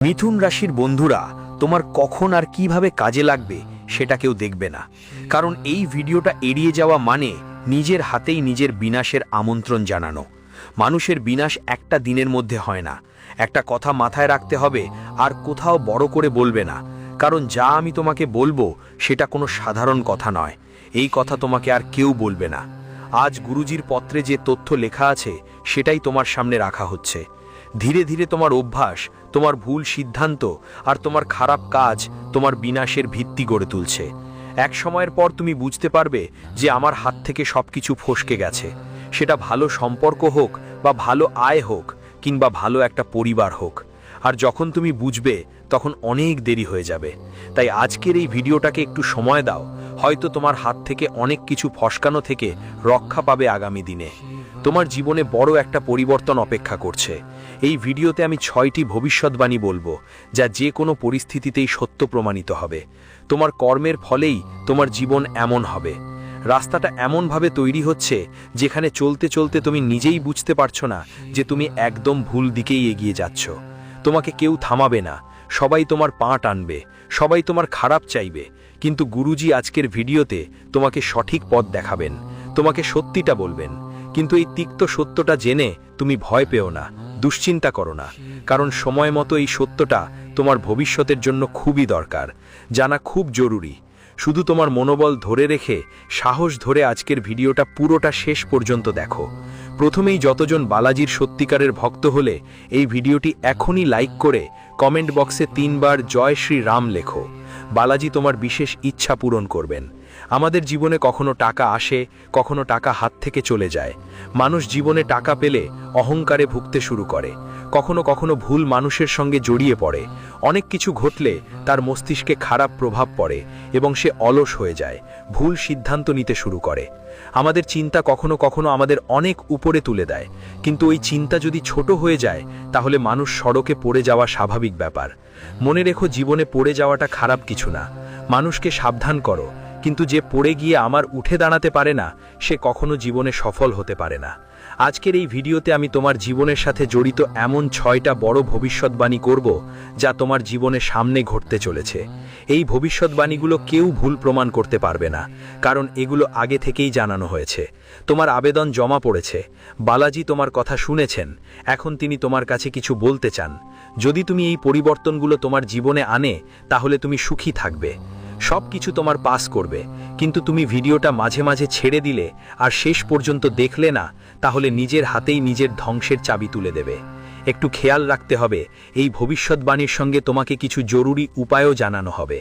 মিথুন রাশির বন্ধুরা, তোমার কখন আর কিভাবে কাজে লাগবে সেটা কেউ দেখবে না। কারণ এই ভিডিওটা এড়িয়ে যাওয়া মানে নিজের হাতেই নিজের বিনাশের আমন্ত্রণ জানানো। মানুষের বিনাশ একটা দিনের মধ্যে হয় না। একটা কথা মাথায় রাখতে হবে, আর কোথাও বড় করে বলবে না। কারণ যা আমি তোমাকে বলবো সেটা কোনো সাধারণ কথা নয়। এই কথা তোমাকে আর কেউ বলবে না। আজ গুরুজির পত্রে যে তথ্য লেখা আছে সেটাই তোমার সামনে রাখা হচ্ছে। ধীরে ধীরে তোমার অভ্যাস, তোমার ভুল সিদ্ধান্ত আর তোমার খারাপ কাজ তোমার বিনাশের ভিত্তি গড়ে তুলছে। এক সময়ের পর তুমি বুঝতে পারবে যে আমার হাত থেকে সবকিছু ফসকে গেছে। সেটা ভালো সম্পর্ক হোক বা ভালো আয় হোক কিংবা ভালো একটা পরিবার হোক। আর যখন তুমি বুঝবে তখন অনেক দেরি হয়ে যাবে। তাই আজকের এই ভিডিওটাকে একটু সময় দাও। হয়তো তোমার হাত থেকে অনেক কিছু ফসকানো থেকে রক্ষা পাবে আগামী দিনে। তোমার জীবনে বড় একটা পরিবর্তন অপেক্ষা করছে। এই ভিডিওতে আমি 6টি ভবিষ্যৎবাণী বলবো, যা যে কোনো পরিস্থিতিতেই সত্য প্রমাণিত হবে। তোমার কর্মের ফলেই তোমার জীবন এমন হবে। রাস্তাটা এমনভাবে তৈরি হচ্ছে যেখানে চলতে চলতে তুমি নিজেই বুঝতে পারছো না যে তুমি একদম ভুল দিকেই এগিয়ে যাচ্ছ। তোমাকে কেউ থামাবে না, সবাই তোমার পা টানবে, সবাই তোমার খারাপ চাইবে। কিন্তু গুরুজি আজকের ভিডিওতে তোমাকে সঠিক পথ দেখাবেন, তোমাকে সত্যিটা বলবেন। কিন্তু এই তিক্ত সত্যটা জেনে তুমি ভয় পেও না, দুশ্চিন্তা করো না। কারণ সময় মতো এই সত্যটা তোমার ভবিষ্যতের জন্য খুবই দরকার, জানা খুব জরুরি। শুধু তোমার মনোবল ধরে রেখে সাহস ধরে আজকের ভিডিওটা পুরোটা শেষ পর্যন্ত দেখো। প্রথমেই যতজন বালাজির সত্যিকারের ভক্ত হলে এই ভিডিওটি এখনই লাইক করে কমেন্ট বক্সে 3 বার জয় শ্রী রাম লেখো। বালাজি তোমার বিশেষ ইচ্ছা পূরণ করবেন। আমাদের জীবনে কখনো টাকা আসে, কখনো টাকা হাত থেকে চলে যায়। মানুষ জীবনে টাকা পেলে অহংকারে ভুগতে শুরু করে, কখনো কখনো ভুল মানুষের সঙ্গে জড়িয়ে পড়ে। অনেক কিছু ঘটলে তার মস্তিষ্কে খারাপ প্রভাব পড়ে এবং সে অলস হয়ে যায়, ভুল সিদ্ধান্ত নিতে শুরু করে। আমাদের চিন্তা কখনো কখনো আমাদের অনেক উপরে তুলে দেয়, কিন্তু ওই চিন্তা যদি ছোট হয়ে যায় তাহলে মানুষ সড়কে পড়ে যাওয়া স্বাভাবিক ব্যাপার। মনে রেখো, জীবনে পড়ে যাওয়াটা খারাপ কিছু না। মানুষকে সাবধান করো, কিন্তু যে পড়ে গিয়ে আমার উঠে দাঁড়াতে পারে না সে কখনো জীবনে সফল হতে পারে না। আজকের এই ভিডিওতে আমি তোমার জীবনের সাথে জড়িত এমন 6টা বড় ভবিষ্যৎবাণী করব যা তোমার জীবনে সামনে ঘটতে চলেছে। এই ভবিষ্যৎবাণীগুলো কেউ ভুল প্রমাণ করতে পারবে না, কারণ এগুলো আগে থেকেই জানানো হয়েছে। তোমার আবেদন জমা পড়েছে, বালাজি তোমার কথা শুনেছেন, এখন তিনি তোমার কাছে কিছু বলতে চান। যদি তুমি এই পরিবর্তনগুলো তোমার জীবনে আনে তাহলে তুমি সুখী থাকবে, সব কিছু তোমার পাস করবে। কিন্তু তুমি ভিডিওটা মাঝে মাঝে ছেড়ে দিলে আর শেষ পর্যন্ত দেখলে না, তাহলে নিজের হাতেই নিজের ধ্বংসের চাবি তুলে দেবে। একটু খেয়াল রাখতে হবে, এই ভবিষ্যৎবাণীর সঙ্গে তোমাকে কিছু জরুরি উপায়ও জানানো হবে।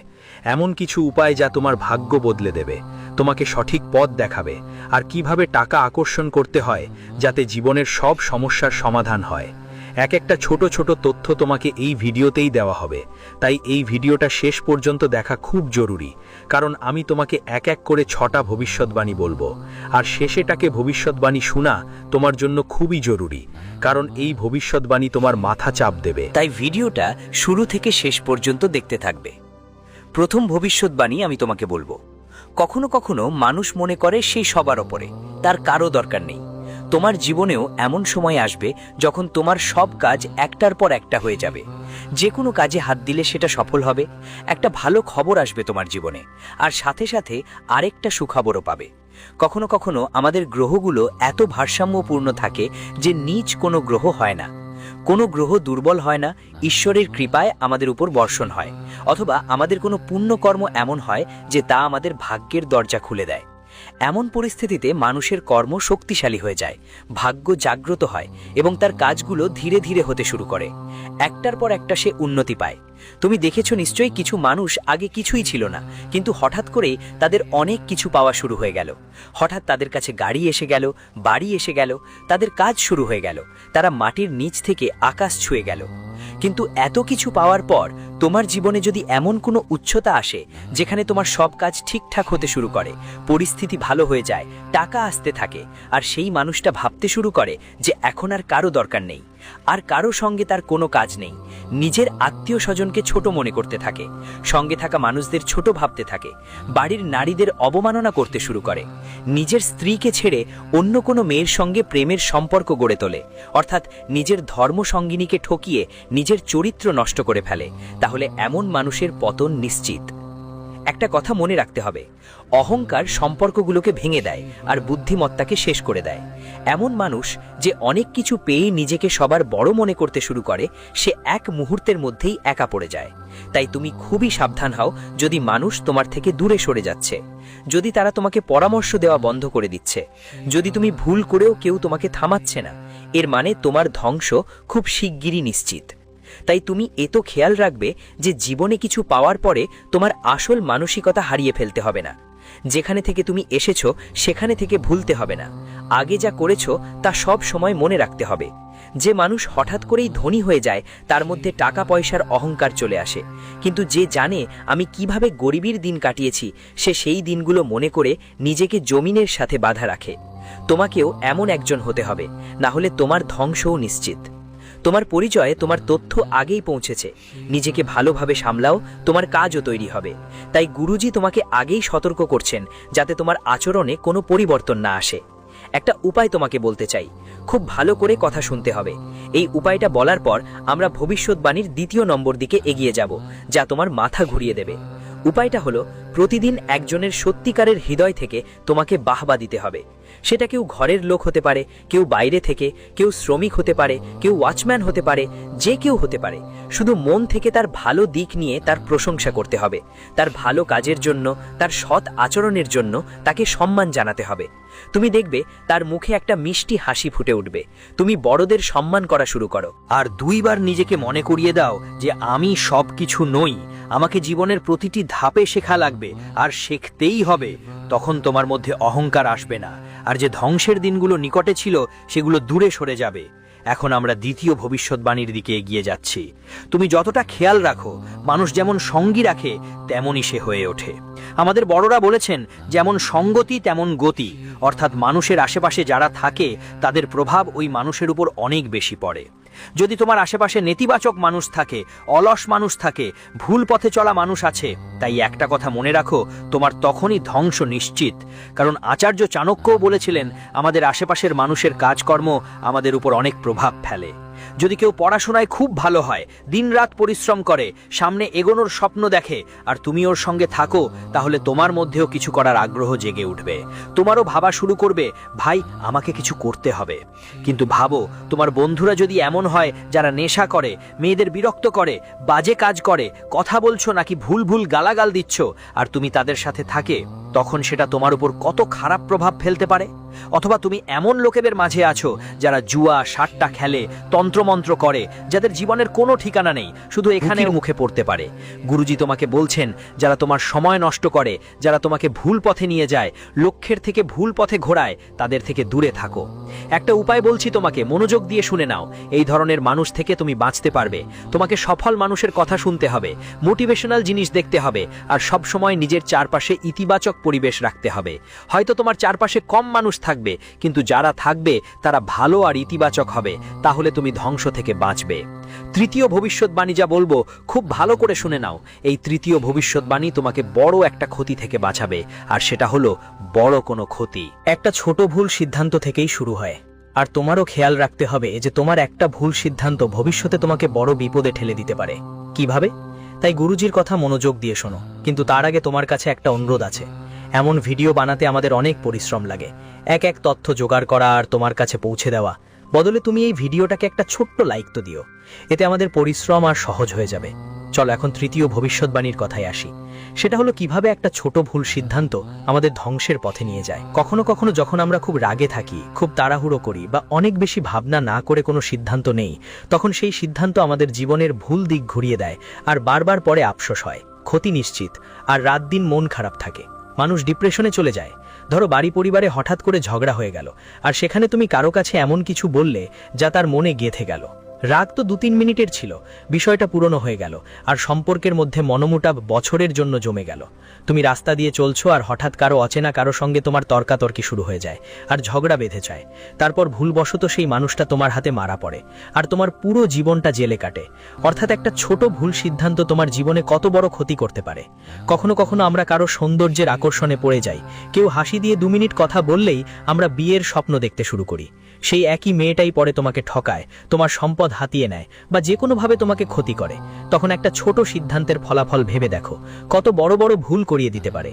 এমন কিছু উপায় যা তোমার ভাগ্য বদলে দেবে, তোমাকে সঠিক পথ দেখাবে, আর কিভাবে টাকা আকর্ষণ করতে হয় যাতে জীবনের সব সমস্যার সমাধান হয়। এক একটা ছোট ছোট তথ্য তোমাকে এই ভিডিওতেই দেওয়া হবে। তাই এই ভিডিওটা শেষ পর্যন্ত দেখা খুব জরুরি, কারণ আমি তোমাকে এক এক করে 6টা ভবিষ্যৎবাণী বলবো। আর শেষেটাকে ভবিষ্যৎবাণী শোনা তোমার জন্য খুবই জরুরি, কারণ এই ভবিষ্যৎবাণী তোমার মাথা চাপ দেবে। তাই ভিডিওটা শুরু থেকে শেষ পর্যন্ত দেখতে থাকবে। প্রথম ভবিষ্যৎবাণী আমি তোমাকে বলবো। কখনো কখনো মানুষ মনে করে সেই সবার ওপরে, তার কারো দরকার নেই। তোমার জীবনেও এমন সময় আসবে যখন তোমার সব কাজ একটার পর একটা হয়ে যাবে। যে কোনো কাজে হাত দিলে সেটা সফল হবে। একটা ভালো খবর আসবে তোমার জীবনে, আর সাথে সাথে আরেকটা সুখবরও পাবে। কখনো কখনো আমাদের গ্রহগুলো এত ভারসাম্যপূর্ণ থাকে যে নীচ কোনো গ্রহ হয় না, কোনো গ্রহ দুর্বল হয় না। ঈশ্বরের কৃপায় আমাদের উপর বর্ষণ হয়, অথবা আমাদের কোনো পুণ্যকর্ম এমন হয় যে তা আমাদের ভাগ্যের দরজা খুলে দেয়। এমন পরিস্থিতিতে মানুষের কর্ম শক্তিশালী হয়ে যায়, ভাগ্য জাগ্রত হয় এবং তার কাজগুলো ধীরে ধীরে হতে শুরু করে। একটার পর একটা সে উন্নতি পায়। তুমি দেখেছো নিশ্চয়ই, কিছু মানুষ আগে কিছুই ছিল না, কিন্তু হঠাৎ করেই তাদের অনেক কিছু পাওয়া শুরু হয়ে গেল। হঠাৎ তাদের কাছে গাড়ি এসে গেল, বাড়ি এসে গেল, তাদের কাজ শুরু হয়ে গেল, তারা মাটির নিচ থেকে আকাশ ছুঁয়ে গেল। কিন্তু এত কিছু পাওয়ার পর তোমার জীবনে যদি এমন কোনো উচ্চতা আসে যেখানে তোমার সব কাজ ঠিকঠাক হতে শুরু করে, পরিস্থিতি ভালো হয়ে যায়, টাকা আসতে থাকে, আর সেই মানুষটা ভাবতে শুরু করে যে এখন আর কারো দরকার নেই, আর কারো সঙ্গে তার কোনো কাজ নেই। নিজের আত্মীয় স্বজনকে ছোট মনে করতে থাকে, সঙ্গে থাকা মানুষদের ছোট ভাবতে থাকে, বাড়ির নারীদের অবমাননা করতে শুরু করে, নিজের স্ত্রীকে ছেড়ে অন্য কোনো মেয়ের সঙ্গে প্রেমের সম্পর্ক গড়ে তোলে, অর্থাৎ নিজের ধর্মসঙ্গিনীকে ঠকিয়ে নিজের চরিত্র নষ্ট করে ফেলে। তাহলে এমন মানুষের পতন নিশ্চিত। একটা কথা মনে রাখতে হবে, অহংকার সম্পর্কগুলোকে ভেঙে দেয় আর বুদ্ধিমত্তাকে শেষ করে দেয়। এমন মানুষ যে অনেক কিছু পেয়ে নিজেকে সবার বড় মনে করতে শুরু করে, সে এক মুহূর্তের মধ্যেই একা পড়ে যায়। তাই তুমি খুবই সাবধান হও যদি মানুষ তোমার থেকে দূরে সরে যাচ্ছে, যদি তারা তোমাকে পরামর্শ দেওয়া বন্ধ করে দিচ্ছে, যদি তুমি ভুল করেও কেউ তোমাকে থামাচ্ছে না, এর মানে তোমার ধ্বংস খুব শিগগিরই নিশ্চিত। তাই তুমি এতো খেয়াল রাখবে যে জীবনে কিছু পাওয়ার পরে তোমার আসল মানসিকতা হারিয়ে ফেলতে হবে না। যেখানে থেকে তুমি এসেছো সেখানে থেকে ভুলতে হবে না। আগে যা করেছো তা সব সময় মনে রাখতে হবে। যে মানুষ হঠাৎ করেই ধনী হয়ে যায় তার মধ্যে টাকা পয়সার অহংকার চলে আসে, কিন্তু যে জানে আমি কিভাবে গরিবের দিন কাটিয়েছি সে সেই দিনগুলো মনে করে নিজেকে জমিনের সাথে বাঁধা রাখে। তোমাকেও এমন একজন হতে হবে, না হলে তোমার ধ্বংসও নিশ্চিত। তোমার পরিচয়ে তোমার তথ্য আগেই পৌঁছেছে, নিজেকে ভালোভাবে সামলাও, তোমার কাজও তৈরি হবে। তাই গুরুজি তোমাকে আগেই সতর্ক করছেন যাতে তোমার আচরণে কোনো পরিবর্তন না আসে। একটা উপায় তোমাকে বলতে চাই, খুব ভালো করে কথা শুনতে হবে। এই উপায়টা বলার পর আমরা ভবিষ্যৎবাণীর দ্বিতীয় নম্বর দিকে এগিয়ে যাব, যা তোমার মাথা ঘুরিয়ে দেবে। উপায়টা হলো, প্রতিদিন একজনের সত্যিকারের হৃদয় থেকে তোমাকে বাহবা দিতে হবে। সেটা কেউ ঘরের লোক হতে পারে, কেউ বাইরে থেকে, কেউ শ্রমিক হতে পারে, কেউ ওয়াচম্যান হতে পারে, যে কেউ হতে পারে। শুধু মন থেকে তার ভালো দিক নিয়ে তার প্রশংসা করতে হবে, তার ভালো কাজের জন্য, তার সৎ আচরণের জন্য তাকে সম্মান জানাতে হবে। তুমি দেখবে তার মুখে একটা মিষ্টি হাসি ফুটে উঠবে। তুমি বড়দের সম্মান করা শুরু করো। আর দুইবার নিজেকে মনে করিয়ে দাও যে আমি সব কিছু নই, আমাকে জীবনের প্রতিটি ধাপে শেখা লাগবে আর শিখতেই হবে। তখন তোমার মধ্যে অহংকার আসবে না, আর যে ধ্বংসের দিনগুলো নিকটে ছিল সেগুলো দূরে সরে যাবে। এখন আমরা দ্বিতীয় ভবিষ্যৎবাণীর দিকে এগিয়ে যাচ্ছি। তুমি যতটা খেয়াল রাখো, মানুষ যেমন সঙ্গী রাখে তেমনই সে হয়ে ওঠে। আমাদের বড়রা বলেছেন, যেমন সঙ্গতি তেমন গতি, অর্থাৎ মানুষের আশেপাশে যারা থাকে তাদের প্রভাব ওই মানুষের উপর অনেক বেশি পড়ে। যদি তোমার আশেপাশে নেতিবাচক মানুষ থাকে, অলস মানুষ থাকে, ভুল পথে চলা মানুষ আছে, তাই একটা কথা মনে রাখো, তোমার তখনই ধ্বংস নিশ্চিত। কারণ আচার্য চাণক্যও বলেছিলেন, আমাদের আশেপাশের মানুষের কাজকর্ম আমাদের উপর অনেক প্রভাব ফেলে। যদি কেউ পড়াশোনায় খুব ভালো হয়, দিনরাত পরিশ্রম করে, সামনে এগোনোর স্বপ্ন দেখে, আর তুমি ওর সঙ্গে থাকো, তাহলে তোমার মধ্যেও কিছু করার আগ্রহ জেগে উঠবে। তোমারও ভাবা শুরু করবে, ভাই আমাকে কিছু করতে হবে। কিন্তু ভাবো, তোমার বন্ধুরা যদি এমন হয় যারা নেশা করে, মেয়েদের বিরক্ত করে, বাজে কাজ করে, কথা বলছো নাকি ভুল ভুল গালাগাল দিচ্ছ, আর তুমি তাদের সাথে থাকে, তখন সেটা তোমার উপর কত খারাপ প্রভাব ফেলতে পারে। অথবা তুমি এমন লোকেদের মাঝে আছো যারা জুয়া সাট্টা খেলে, তন্ত্রমন্ত্র করে, যাদের জীবনের কোনো ঠিকানা নেই, শুধু এখানে মুখে পড়তে পারে। গুরুজি তোমাকে বলছেন, যারা তোমার সময় নষ্ট করে, যারা তোমাকে ভুল পথে নিয়ে যায়, লক্ষ্যের থেকে ভুল পথে ঘোরায়, তাদের থেকে দূরে থাকো। একটা উপায় বলছি তোমাকে, মনোযোগ দিয়ে শুনে নাও। এই ধরনের মানুষ থেকে তুমি বাঁচতে পারবে। তোমাকে সফল মানুষের কথা শুনতে হবে, মোটিভেশনাল জিনিস দেখতে হবে, আর সব সময় নিজের চারপাশে ইতিবাচক পরিবেশ রাখতে হবে। হয়তো তোমার চারপাশে কম মানুষ থাকবে, কিন্তু যারা থাকবে তারা ভালো আর ইতিবাচক হবে, তাহলে তুমি ধ্বংস থেকে বাঁচবে। তৃতীয় ভবিষ্যৎবাণী যা বলবো, খুব ভালো করে শুনে নাও। এই তৃতীয় ভবিষ্যৎবাণী তোমাকে বড় একটা ক্ষতি থেকে বাঁচাবে, আর সেটা হলো বড় কোনো ক্ষতি একটা ছোট ভুল সিদ্ধান্ত থেকেই শুরু হয়। আর তোমারও খেয়াল রাখতে হবে যে তোমার একটা ভুল সিদ্ধান্ত ভবিষ্যতে তোমাকে বড় বিপদে ঠেলে দিতে পারে। কিভাবে? তাই গুরুজির কথা মনোযোগ দিয়ে শোনো। কিন্তু তার আগে তোমার কাছে একটা অনুরোধ আছে। এমন ভিডিও বানাতে আমাদের অনেক পরিশ্রম লাগে, এক এক তথ্য জোগাড় করা আর তোমার কাছে পৌঁছে দেওয়া। বদলে তুমি এই ভিডিওটাকে একটা ছোট্ট লাইক তো দিও, এতে আমাদের পরিশ্রম আর সহজ হয়ে যাবে। চলো এখন তৃতীয় ভবিষ্যৎবাণীর কথায় আসি। সেটা হলো কিভাবে একটা ছোট ভুল সিদ্ধান্ত আমাদের ধ্বংসের পথে নিয়ে যায়। কখনো কখনো যখন আমরা খুব রাগে থাকি, খুব তাড়াহুড়ো করি, বা অনেক বেশি ভাবনা না করে কোনো সিদ্ধান্ত নেই, তখন সেই সিদ্ধান্ত আমাদের জীবনের ভুল দিক ঘুরিয়ে দেয়, আর বারবার পরে আফসোস হয়, ক্ষতি নিশ্চিত, আর রাত দিন মন খারাপ থাকে। মানুষ ডিপ্রেশনে চলে যায়। ধরো বাড়ি পরিবারে হঠাৎ করে ঝগড়া হয়ে গেল, আর সেখানে তুমি কারো কাছে এমন কিছু বললে যা তার মনে গেঁথে গেল। রাগ তো 2-3 মিনিটের ছিল, বিষয়টা পুরনো হয়ে গেল, আর সম্পর্কের মধ্যে মনোমুটাব বছরের জন্য জমে গেল। তুমি রাস্তা দিয়ে চলছো আর হঠাৎ কারো অচেনা কারো সঙ্গে তোমার তর্কাতর্কি শুরু হয়ে যায়, আর ঝগড়া বেঁধে যায়। তারপর ভুলবশত সেই মানুষটা তোমার হাতে মারা পড়ে, আর তোমার পুরো জীবনটা জেলে কাটে। অর্থাৎ একটা ছোট ভুল সিদ্ধান্ত তোমার জীবনে কত বড় ক্ষতি করতে পারে। কখনো কখনো আমরা কারো সৌন্দর্যের আকর্ষণে পড়ে যাই, কেউ হাসি দিয়ে 2 মিনিট কথা বললেই আমরা বিয়ের স্বপ্ন দেখতে শুরু করি। সেই একই মেয়েটাই পরে তোমাকে ঠকায়, তোমার সম্পদ হাতিয়ে নেয়, বা যে কোনোভাবে তোমাকে ক্ষতি করে। তখন একটা ছোট সিদ্ধান্তের ফলাফল ভেবে দেখো কত বড় বড় ভুল করিয়ে দিতে পারে।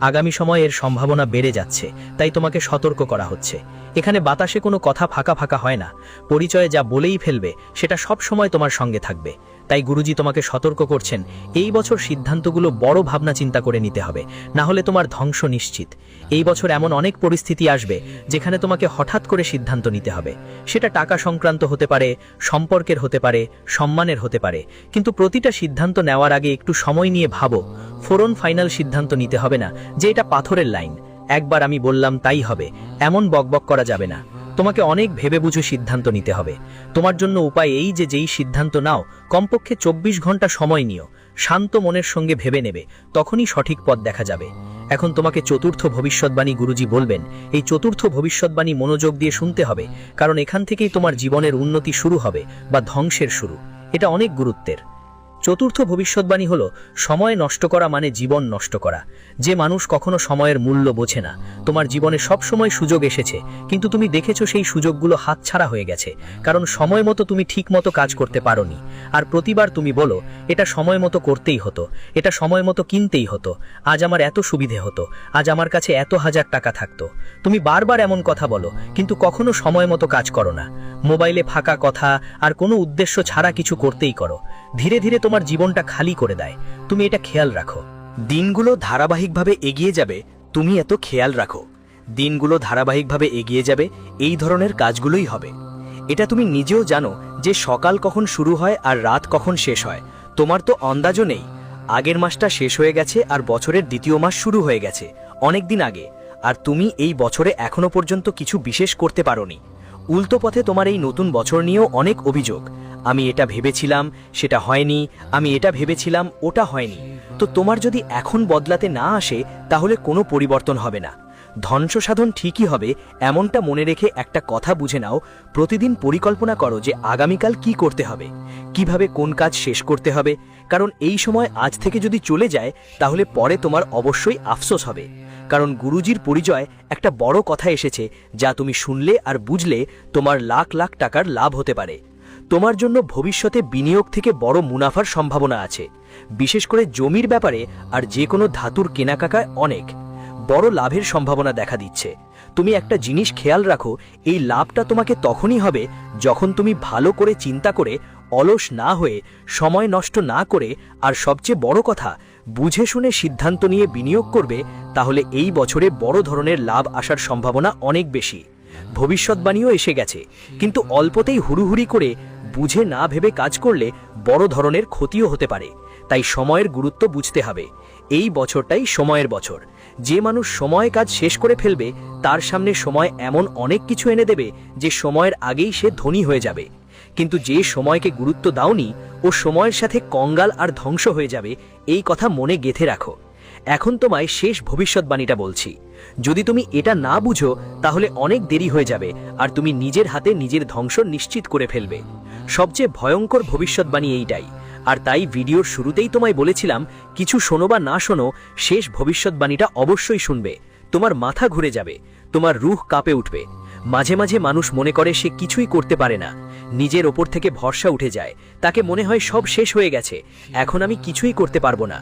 আগামী সময়ে এর সম্ভাবনা বেড়ে যাচ্ছে, তাই তোমাকে সতর্ক করা হচ্ছে। এখানে বাতাসে কোনো কথা ফাঁকা ফাঁকা হয় না, পরিচয়ে যা বলেই ফেলবে সেটা সব সময় তোমার সঙ্গে থাকবে। তাই গুরুজি তোমাকে সতর্ক করছেন, এই বছর সিদ্ধান্তগুলো বড় ভাবনা চিন্তা করে নিতে হবে, না হলে তোমার ধ্বংস নিশ্চিত। এই বছর এমন অনেক পরিস্থিতি আসবে যেখানে তোমাকে হঠাৎ করে সিদ্ধান্ত নিতে হবে। সেটা টাকা সংক্রান্ত হতে পারে, সম্পর্কের হতে পারে, সম্মানের হতে পারে। কিন্তু প্রতিটা সিদ্ধান্ত নেওয়ার আগে একটু সময় নিয়ে ভাবো। ফোরন ফাইনাল সিদ্ধান্ত নিতে হবে না যে এটা পাথরের লাইন, একবার আমি বললাম তাই হবে, এমন বকবক করা যাবে না। তোমাকে অনেক ভেবে বুঝে সিদ্ধান্ত নিতে হবে। তোমার জন্য উপায় এই যে যেই সিদ্ধান্ত নাও কমপক্ষে 24 ঘন্টা সময় নিও, শান্ত মনের সঙ্গে ভেবে নেবে, তখনই সঠিক পথ দেখা যাবে। এখন তোমাকে চতুর্থ ভবিষ্যৎবাণী গুরুজি বলবেন। এই চতুর্থ ভবিষ্যৎবাণী মনোযোগ দিয়ে শুনতে হবে, কারণ এখান থেকেই তোমার জীবনের উন্নতি শুরু হবে বা ধ্বংসের শুরু। এটা অনেক গুরুত্বের। চতুর্থ ভবিষ্যৎবাণী হলো, সময় নষ্ট করা মানে জীবন নষ্ট করা। যে মানুষ কখনো সময়ের মূল্য বোঝে না, তোমার জীবনে সব সময় সুযোগ এসেছে, কিন্তু তুমি দেখেছো সেই সুযোগগুলো হাতছাড়া হয়ে গেছে, কারণ সময় মতো তুমি ঠিক মতো কাজ করতে পারোনি। আর প্রতিবার তুমি বলো, এটা সময় মতো করতেই হতো, এটা সময় মতো কিনতেই হতো, আজ আমার এত সুবিধে হতো, আজ আমার কাছে এত হাজার টাকা থাকতো। তুমি বারবার এমন কথা বলো, কিন্তু কখনো সময় মতো কাজ করো না। মোবাইলে ফাঁকা কথা আর কোনো উদ্দেশ্য ছাড়া কিছু করতেই করো। ধীরে ধীরে তোমার জীবনটা খালি করে দেয়। তুমি এটা খেয়াল রাখো। দিনগুলো ধারাবাহিকভাবে এগিয়ে যাবে, তুমি এত খেয়াল রাখো। দিনগুলো ধারাবাহিকভাবে এগিয়ে যাবে, এই ধরনের কাজগুলোই হবে। এটা তুমি নিজেও জানো যে সকাল কখন শুরু হয় আর রাত কখন শেষ হয়। তোমার তো আন্দাজও নেই। আগের মাসটা শেষ হয়ে গেছে আর বছরের দ্বিতীয় মাস শুরু হয়ে গেছে অনেক দিন আগে, আর তুমি এই বছরে এখনো পর্যন্ত কিছু বিশেষ করতে পারোনি। উল্টো পথে তোমার এই নতুন বছর নিয়েও অনেক অভিযোগ। আমি এটা ভেবেছিলাম, সেটা হয়নি, আমি এটা ভেবেছিলাম, ওটা হয়নি। তো তোমার যদি এখন বদলাতে না আসে, তাহলে কোনো পরিবর্তন হবে না। ধ্বংস সাধন ঠিকই হবে, এমনটা মনে রেখে একটা কথা বুঝে নাও। প্রতিদিন পরিকল্পনা করো যে আগামীকাল কি করতে হবে, কিভাবে কোন কাজ শেষ করতে হবে। কারণ এই সময় আজ থেকে যদি চলে যায়, তাহলে পরে তোমার অবশ্যই আফসোস হবে। কারণ গুরুজির পরিচয় একটা বড় কথা এসেছে, যা তুমি শুনলে আর বুঝলে তোমার লাখ লাখ টাকার লাভ হতে পারে। তোমার জন্য ভবিষ্যতে বিনিয়োগ থেকে বড় মুনাফার সম্ভাবনা আছে, বিশেষ করে জমির ব্যাপারে আর যে কোনো ধাতুর কেনাকাটায় অনেক বড় লাভের সম্ভাবনা দেখা দিচ্ছে। তুমি একটা জিনিস খেয়াল রাখো, এই লাভটা তোমাকে তখনই হবে যখন তুমি ভালো করে চিন্তা করে, অলস না হয়ে, সময় নষ্ট না করে, আর সবচেয়ে বড় কথা বুঝে শুনে সিদ্ধান্ত নিয়ে বিনিয়োগ করবে। তাহলে এই বছরে বড় ধরনের লাভ আসার সম্ভাবনা অনেক বেশি। ভবিষ্যৎবাণীও এসে গেছে, কিন্তু অল্পতেই হুড়ুহুড়ি করে বুঝে না ভেবে কাজ করলে বড় ধরনের ক্ষতিও হতে পারে। তাই সময়ের গুরুত্ব বুঝতে হবে। এই বছরটাই সময়ের বছর। যে মানুষ সময়ে কাজ শেষ করে ফেলবে, তার সামনে সময় এমন অনেক কিছু এনে দেবে যে সময়ের আগেই সে ধনী হয়ে যাবে। কিন্তু যে সময়কে গুরুত্ব দাওনি, ও সময়ের সাথে কঙ্গাল আর ধ্বংস হয়ে যাবে। এই কথা মনে গেঁথে রাখো। এখন তোমায় শেষ ভবিষ্যৎবাণীটা বলছি। যদি তুমি এটা না বুঝো, তাহলে অনেক দেরি হয়ে যাবে, আর তুমি নিজের হাতে নিজের ধ্বংস নিশ্চিত করে ফেলবে। সবচেয়ে ভয়ঙ্কর ভবিষ্যৎবাণী এইটাই। আর তাই ভিডিওর শুরুতেই তোমায় বলেছিলাম, কিছু শোনো বা না শোনো, শেষ ভবিষ্যৎবাণীটা অবশ্যই শুনবে। তোমার মাথা ঘুরে যাবে, তোমার রুহ কাঁপে উঠবে। মাঝে মাঝে মানুষ মনে করে সে কিছুই করতে পারে না, নিজের ওপর থেকে ভরসা উঠে যায়। তাকে মনে হয় সব শেষ হয়ে গেছে, এখন আমি কিছুই করতে পারবো না।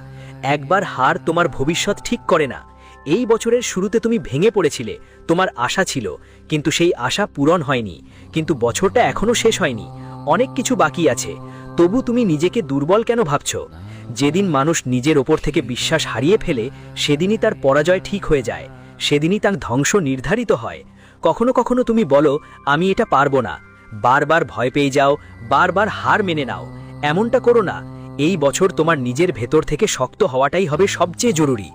একবার হার তোমার ভবিষ্যৎ ঠিক করে না। এই বছরের শুরুতে তুমি ভেঙে পড়েছিলে, তোমার আশা ছিল, কিন্তু সেই আশা পূরণ হয়নি। কিন্তু বছরটা এখনো শেষ হয়নি, অনেক কিছু বাকি আছে। তবু তুমি নিজেকে দুর্বল কেন ভাবছো? যেদিন মানুষ নিজের ওপর থেকে বিশ্বাস হারিয়ে ফেলে, সেদিনই তার পরাজয় ঠিক হয়ে যায়, সেদিনই তার ধ্বংস নির্ধারিত হয়। কখনো কখনো তুমি বলো, আমি এটা পারবো না, বারবার ভয় পেয়ে যাও, বারবার হার মেনে নাও। এমনটা করো না। এই বছর তোমার নিজের ভেতর থেকে শক্ত হওয়াটাই হবে সবচেয়ে জরুরি।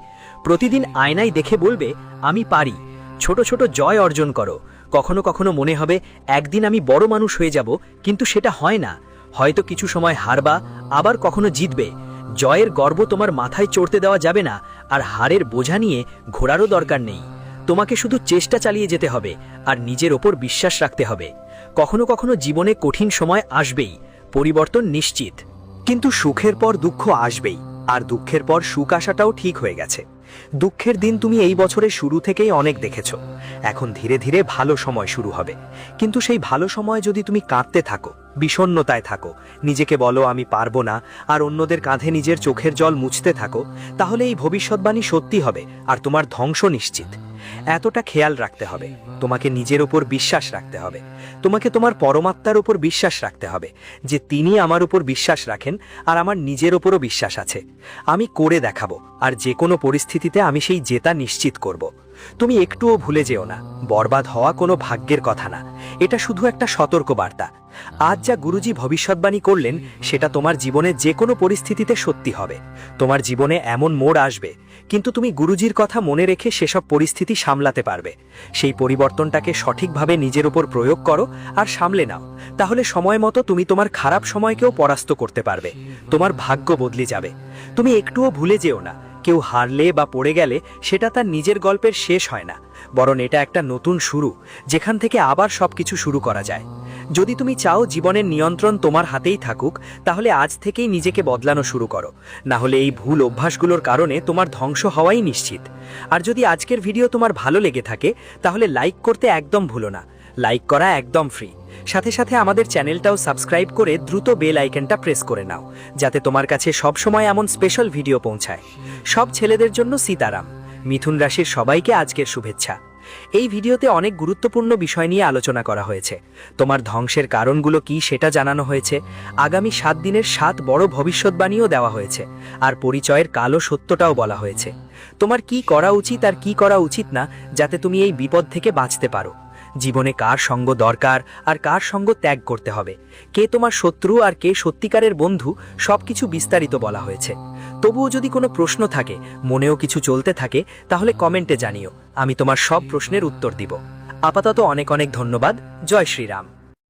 প্রতিদিন আয়নায় দেখে বলবে, আমি পারি। ছোট ছোট জয় অর্জন করো, কখনো কখনো মনে হবে একদিন আমি বড় মানুষ হয়ে যাব, কিন্তু সেটা হয় না। হয়তো কিছু সময় হারবা, আবার কখনো জিতবে। জয়ের গর্ব তোমার মাথায় চড়তে দেওয়া যাবে না, আর হারের বোঝা নিয়ে ঘোরারও দরকার নেই। তোমাকে শুধু চেষ্টা চালিয়ে যেতে হবে আর নিজের ওপর বিশ্বাস রাখতে হবে। কখনো কখনো জীবনে কঠিন সময় আসবেই, পরিবর্তন নিশ্চিত। কিন্তু সুখের পর দুঃখ আসবেই, আর দুঃখের পর সুখ আসাটাও ঠিক হয়ে গেছে। দুঃখের দিন তুমি এই বছরের শুরু থেকেই অনেক দেখেছো। এখন ধীরে ধীরে ভালো সময় শুরু হবে। কিন্তু সেই ভালো সময় যদি তুমি কাঁদতে থাকো, বিষণ্ণতায় থাকো, নিজেকে বলো আমি পারবো না, আর অন্যদের কাঁধে নিজের চোখের জল মুছতে থাকো, তাহলে এই ভবিষ্যৎবাণী সত্যি হবে আর তোমার ধ্বংস নিশ্চিত। এতটা খেয়াল রাখতে হবে, তোমাকে নিজের ওপর বিশ্বাস রাখতে হবে। তোমাকে তোমার পরমাত্মার উপর বিশ্বাস রাখতে হবে যে তিনি আমার উপর বিশ্বাস রাখেন, আর আমার নিজের ওপরও বিশ্বাস আছে। আমি করে দেখাবো, আর যে কোনো পরিস্থিতিতে আমি সেই জেতা নিশ্চিত করব। তুমি একটুও ভুলে যেও না, বরবাদ হওয়া কোনো ভাগ্যের কথা না, এটা শুধু একটা সতর্ক বার্তা। আজ যা গুরুজি ভবিষ্যৎবাণী করলেন সেটা তোমার জীবনে যে কোনো পরিস্থিতিতে সত্যি হবে। তোমার জীবনে এমন মোড় আসবে, কিন্তু তুমি গুরুজির কথা মনে রেখে সেসব পরিস্থিতি সামলাতে পারবে। সেই পরিবর্তনটাকে সঠিকভাবে নিজের উপর প্রয়োগ করো আর সামলে নাও, তাহলে সময় মতো তুমি তোমার খারাপ সময়কেও পরাস্ত করতে পারবে। তোমার ভাগ্য বদলে যাবে। তুমি একটুও ভুলে যেও না, কেউ হারলে বা পড়ে গেলে সেটা তার নিজের গল্পের শেষ হয় না, বরং এটা একটা নতুন শুরু, যেখান থেকে আবার সবকিছু শুরু করা যায়। যদি তুমি চাও জীবনের নিয়ন্ত্রণ তোমার হাতেই থাকুক, তাহলে আজ থেকেই নিজেকে বদলানো শুরু করো, না হলে এই ভুল অভ্যাসগুলোর কারণে তোমার ধ্বংস হওয়াই নিশ্চিত। আর যদি আজকের ভিডিও তোমার ভালো লেগে থাকে, তাহলে লাইক করতে একদম ভুলো না। লাইক করা একদম ফ্রি। সাথে সাথে আমাদের চ্যানেলটাও সাবস্ক্রাইব করে দ্রুত বেল আইকনটা প্রেস করে নাও, যাতে তোমার কাছে সব সময় এমন স্পেশাল ভিডিও পৌঁছায়। সব ছেলেদের জন্য সীতারাম। মিথুন রাশির সবাইকে আজকের শুভেচ্ছা। এই ভিডিওতে অনেক গুরুত্বপূর্ণ বিষয় নিয়ে আলোচনা করা হয়েছে। তোমার ধ্বংসের কারণগুলো কি সেটা জানানো হয়েছে। আগামী 7 দিনের 7 বড় ভবিষ্যৎবাণীও দেওয়া হয়েছে, আর পরিচয়ের কালো সত্যটাও বলা হয়েছে। তোমার কি করা উচিত আর কি করা উচিত না, যাতে তুমি এই বিপদ থেকে বাঁচতে পারো। জীবনে কার সঙ্গ দরকার আর কার সঙ্গ ত্যাগ করতে হবে, কে তোমার শত্রু আর কে সত্যিকারের বন্ধু, সবকিছু বিস্তারিত বলা হয়েছে। তবুও যদি কোনো প্রশ্ন থাকে, মনেও কিছু চলতে থাকে, তাহলে কমেন্টে জানিও, আমি তোমার সব প্রশ্নের উত্তর দিব। আপাতত অনেক অনেক ধন্যবাদ। জয় শ্রীরাম।